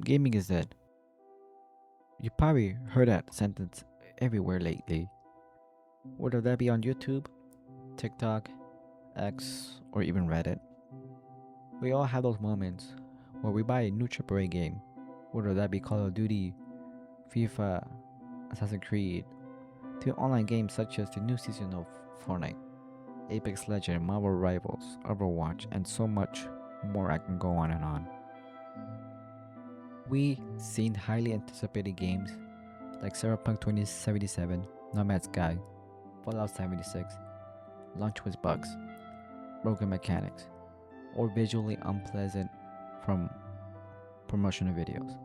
Gaming is dead. You probably heard that sentence everywhere lately, whether that be on YouTube, TikTok, X, or even Reddit. We all have those moments where we buy a new AAA game, whether that be Call of Duty, FIFA, Assassin's Creed, to online games such as the new season of Fortnite, Apex Legends, Marvel Rivals, Overwatch, and so much more. I can go on and on. We seen highly anticipated games like Cyberpunk 2077, No Man's Sky, Fallout 76, launch with bugs, broken mechanics, or visually unpleasant from promotional videos.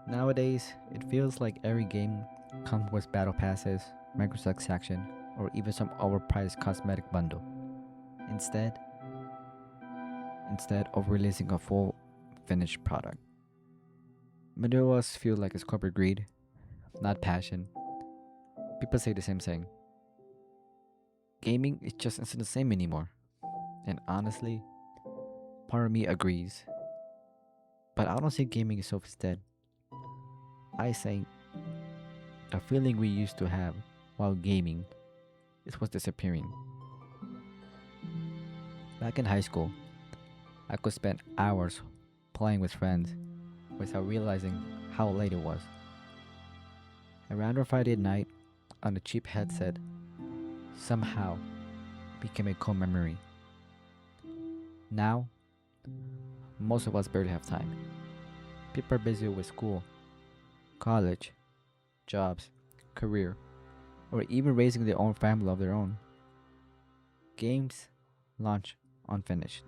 Nowadays, it feels like every game comes with battle passes, microtransaction, or even some overpriced cosmetic bundle. Instead, instead of releasing a full finished product. Many of us feel like it's corporate greed, not passion. People say the same thing. Gaming is just isn't the same anymore. And honestly, part of me agrees. But I don't see gaming itself as dead. I say the feeling we used to have while gaming is what's disappearing. Back in high school, I could spend hours playing with friends without realizing how late it was. A random Friday night on a cheap headset somehow became a core memory. Now, most of us barely have time. People are busy with school, college, jobs, career, or even raising their own family of their own. Games launch unfinished.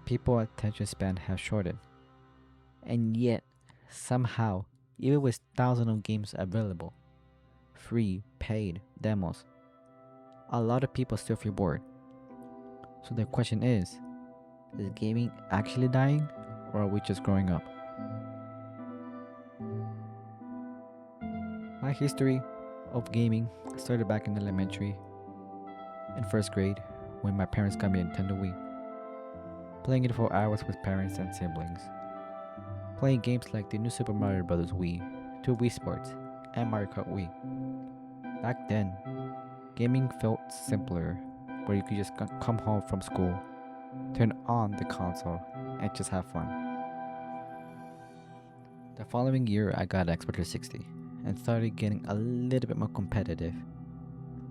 People attention span has shortened. And yet, somehow, even with thousands of games available, free, paid, demos, a lot of people still feel bored. So the question is gaming actually dying, or are we just growing up? My history of gaming started back in elementary and first grade when my parents got me a Nintendo Wii. Playing it for hours with parents and siblings. Playing games like the new Super Mario Bros. Wii, to Wii Sports, and Mario Kart Wii. Back then, gaming felt simpler, where you could just come home from school, turn on the console, and just have fun. The following year, I got Xbox 360 and started getting a little bit more competitive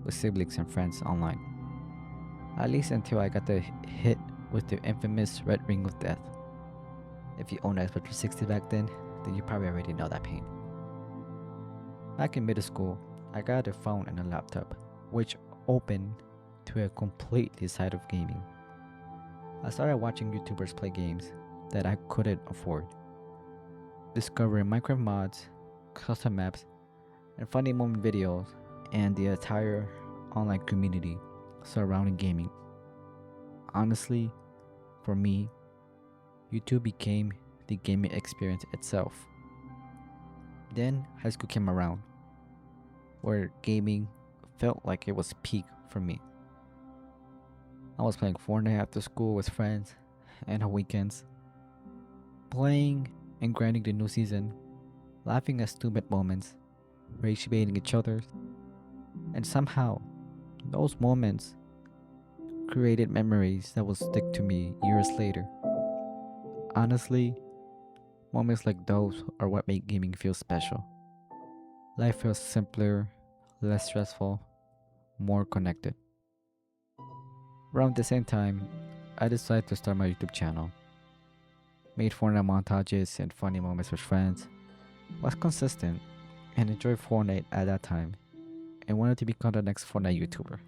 with siblings and friends online. At least until I got the hit with the infamous Red Ring of Death. If you owned Xbox 360 back then you probably already know that pain. Back in middle school, I got a phone and a laptop, which opened to a completely side of gaming. I started watching YouTubers play games that I couldn't afford, discovering Minecraft mods, custom maps, and funny moment videos, and the entire online community surrounding gaming. Honestly, for me, YouTube became the gaming experience itself. Then high school came around, where gaming felt like it was peak for me. I was playing Fortnite after school with friends and on weekends, playing and grinding the new season, laughing at stupid moments, rage baiting each other, and somehow those moments created memories that will stick to me years later. Honestly, moments like those are what make gaming feel special. Life feels simpler, less stressful, more connected. Around the same time, I decided to start my YouTube channel. Made Fortnite montages and funny moments with friends, was consistent, and enjoyed Fortnite at that time, and wanted to become the next Fortnite YouTuber.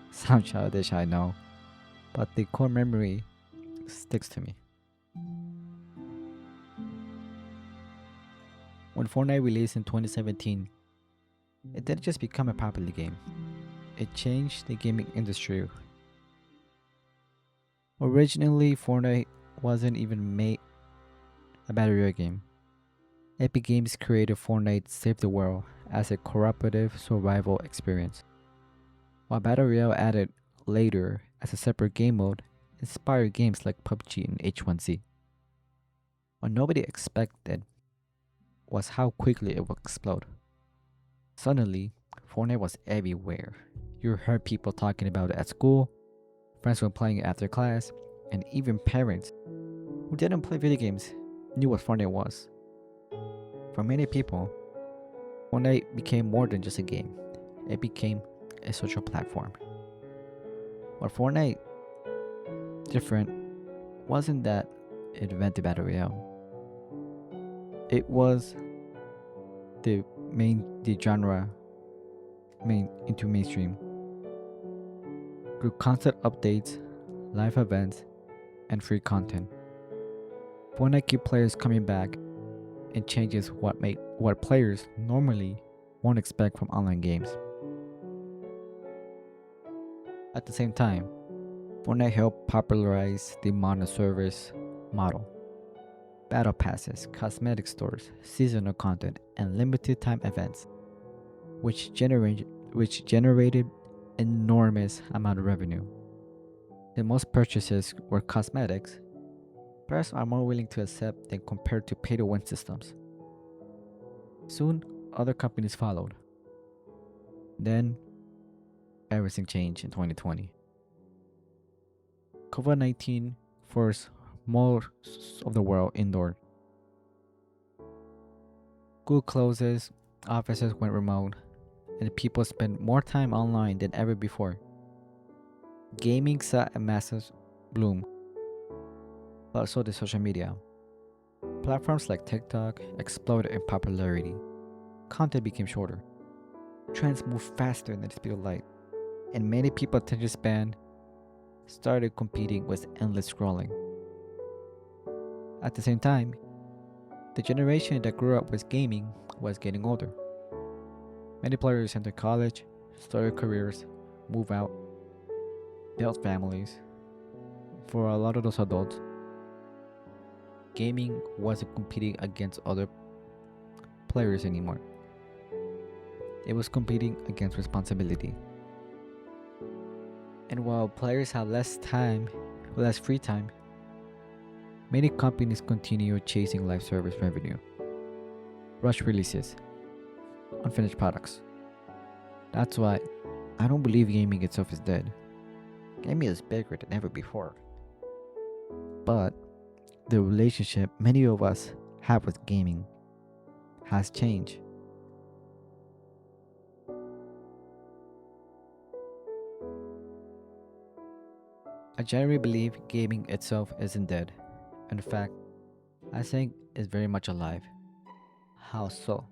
Sound childish, I know, but the core memory sticks to me. When Fortnite released in 2017, it didn't just become a popular game, it changed the gaming industry. Originally, Fortnite wasn't even made a battle royale game. Epic Games created Fortnite Save the World as a cooperative survival experience, while Battle Royale added later as a separate game mode inspired games like PUBG and H1Z. What nobody expected was how quickly it would explode. Suddenly, Fortnite was everywhere. You heard people talking about it at school, friends were playing it after class, and even parents who didn't play video games knew what Fortnite was. For many people, Fortnite became more than just a game. It became a social platform. What Fortnite different wasn't that it invented Battle Royale. It was the genre into mainstream through constant updates, live events, and free content. Fortnite keep players coming back and changes what players normally won't expect from online games. At the same time, Fortnite helped popularize the modern service model. Battle passes, cosmetic stores, seasonal content, and limited time events, which generated enormous amount of revenue. The most purchases were cosmetics. Players are more willing to accept than compared to pay-to-win systems. Soon, other companies followed. Then, everything changed in 2020. COVID-19 forced most of the world indoor. School closes, offices went remote, and people spent more time online than ever before. Gaming saw a massive bloom, but so did social media. Platforms like TikTok exploded in popularity. Content became shorter. Trends moved faster than the speed of light, and many people's attention span started competing with endless scrolling. At the same time, the generation that grew up with gaming was getting older. Many players entered college, started careers, moved out, built families. For a lot of those adults, gaming wasn't competing against other players anymore. It was competing against responsibility. And while players have less free time, many companies continue chasing live service revenue. Rush releases, unfinished products. That's why I don't believe gaming itself is dead. Gaming is bigger than ever before. But the relationship many of us have with gaming has changed. I generally believe gaming itself isn't dead. In fact, I think it's very much alive. How so,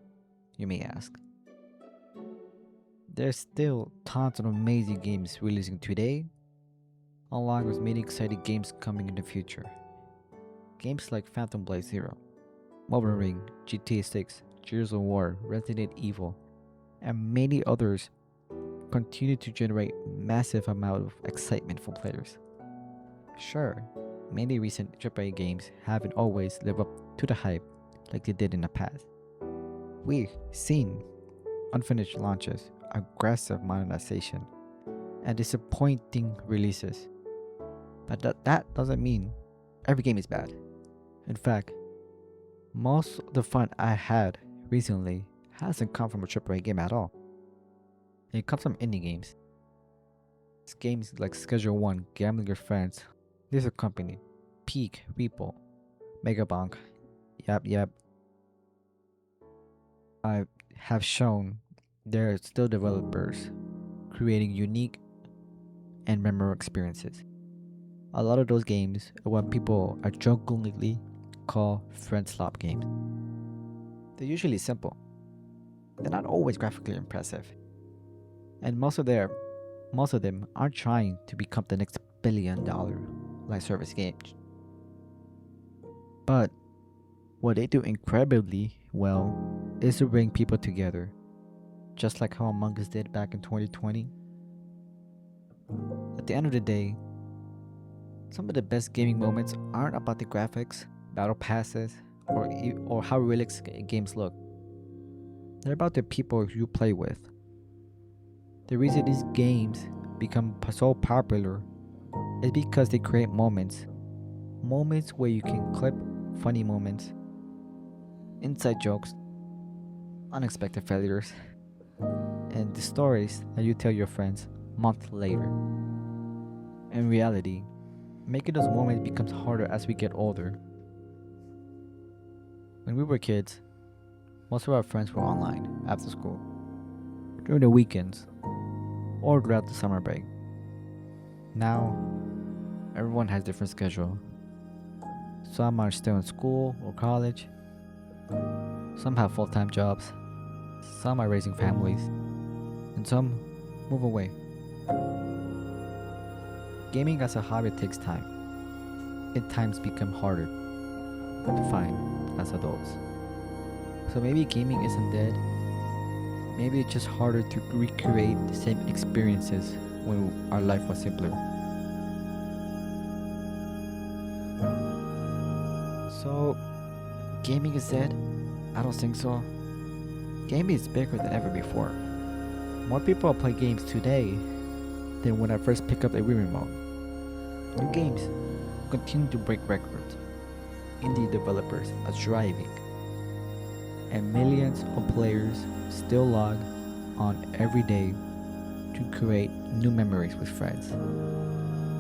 you may ask? There's still tons of amazing games releasing today, along with many exciting games coming in the future. Games like Phantom Blade Zero, Mobile Ring, GTA 6, Gears of War, Resident Evil, and many others continue to generate massive amount of excitement from players. Sure, many recent AAA games haven't always lived up to the hype like they did in the past. We've seen unfinished launches, aggressive monetization, and disappointing releases. But that doesn't mean every game is bad. In fact, most of the fun I had recently hasn't come from a AAA game at all. It comes from indie games. It's games like Schedule 1, Gambling Your Friends, Lizard Company, Peak, Repo, Megabank, Yep. I have shown there are still developers creating unique and memorable experiences. A lot of those games are what people are jokingly call friend slop games. They're usually simple. They're not always graphically impressive. And most of them aren't trying to become the next $1 billion live service game. But what they do incredibly well is to bring people together, just like how Among Us did back in 2020. At the end of the day, some of the best gaming moments aren't about the graphics, battle passes, or how realistic games look. They're about the people you play with. The reason these games become so popular is because they create moments where you can clip funny moments, inside jokes, unexpected failures, and the stories that you tell your friends months later. In reality, making those moments becomes harder as we get older. When we were kids, most of our friends were online after school, during the weekends, or throughout the summer break. Now, everyone has different schedule. Some are still in school or college, some have full-time jobs, some are raising families, and some move away. Gaming as a hobby takes time. It times become harder to find as adults. So maybe gaming isn't dead. Maybe it's just harder to recreate the same experiences when our life was simpler. So, gaming is dead? I don't think so. Gaming is bigger than ever before. More people play games today than when I first picked up a Wii remote. New games continue to break records. Indie developers are thriving, and millions of players still log on every day to create new memories with friends.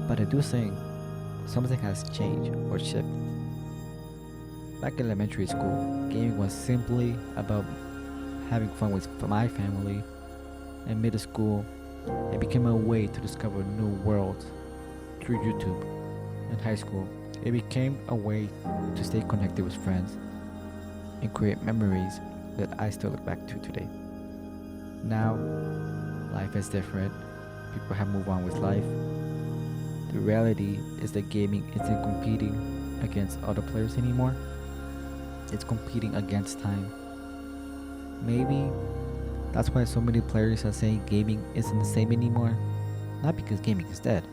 But I do think something has changed or shifted. Back in elementary school, gaming was simply about having fun with my family. In middle school, it became a way to discover new worlds through YouTube. In high school, it became a way to stay connected with friends and create memories that I still look back to today. Now, life is different. People have moved on with life. The reality is that gaming isn't competing against other players anymore. It's competing against time. Maybe that's why so many players are saying gaming isn't the same anymore. Not because gaming is dead,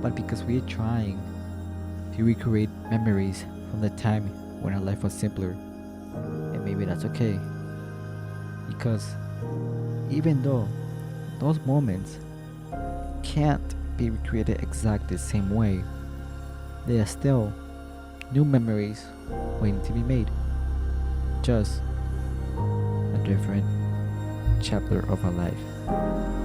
but because we are trying to recreate memories from the time when our life was simpler. And maybe that's okay. Because even though those moments can't be recreated exactly the same way, there are still new memories waiting to be made. Just a different chapter of our life.